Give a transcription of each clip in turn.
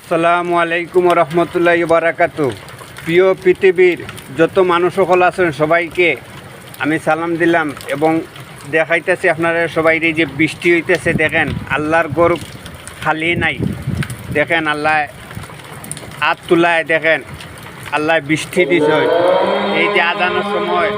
আসসালামু আলাইকুম রহমতুল্লাহি বারাকাতু। প্রিয় পৃথিবীর যত মানুষ সকল আছেন সবাইকে আমি সালাম দিলাম এবং দেখাইতেছি আপনারা সবাই যে বৃষ্টি হইতেছে। দেখেন আল্লাহর গরু খালি নাই। দেখেন আল্লাহ হাত তুলায়, দেখেন আল্লাহ বৃষ্টি দিছে। এই যে আজানের সময়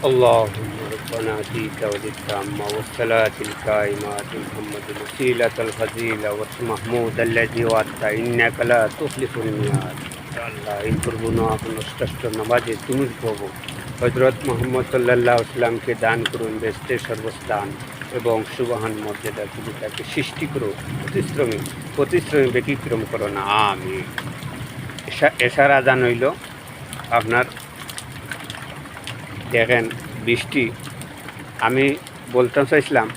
اللهم ربنا آتيك والتامة والصلاة القائمة محمد الوسيلة الفضيلة والمحمود الذي وعدت إنك لا تخلف الميعاد। আল্লাহ এই করবো না কোনো শ্রেষ্ঠ নামাজে তুমি পাবো হযরত মুহাম্মদ সাল্লাল্লাহু আলাইহি ওয়াসাল্লামকে দান করুন বেহেশতের সর্বস্থান এবং সুবহান মর্যাদা তুমি তাকে সৃষ্টি করো, প্রতিশ্রমী ব্যতিক্রম করো না। আমিন। এশার আজান হইল আপনার। দেখেন বৃষ্টি, আমি বলতে চাইছিলাম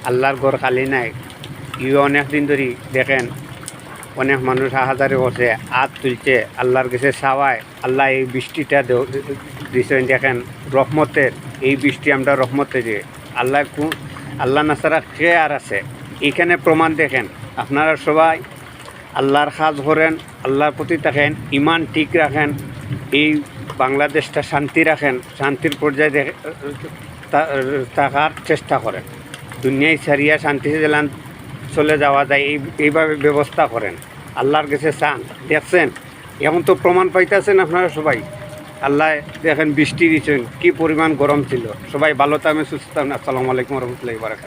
আল্লাহর ঘর খালি নাই। অনেক দিন ধরে দেখেন অনেক মানুষ হাজারে বসে হাত তুলছে আল্লাহর কাছে চাওয়ায়। আল্লাহ এই বৃষ্টিটা দিচ্ছেন। দেখেন রহমতের এই বৃষ্টি, আমরা রহমতে যে আল্লাহ নাছাড়া কে আর আছে। এইখানে প্রমাণ দেখেন। আপনারা সবাই আল্লাহর কাজ করেন, আল্লাহর প্রতি থাকেন, ইমান ঠিক রাখেন, এই বাংলাদেশটা শান্তি রাখেন, শান্তির পর্যায়ে থাকার চেষ্টা করেন। দুনিয়ায় ছাড়িয়া শান্তিতে চলে যাওয়া যায় এইভাবে ব্যবস্থা করেন। আল্লাহর কাছে চান। দেখছেন এখন তো প্রমাণ পাইতেছেন আপনারা সবাই। আল্লাহ দেখেন বৃষ্টি দিচ্ছেন, কী পরিমাণ গরম ছিল। সবাই ভালো থাকবেন, সুস্থ থাকবেন। আসসালামু আলাইকুম রহমতুল্লাহি ওয়া বারাকাতুহু।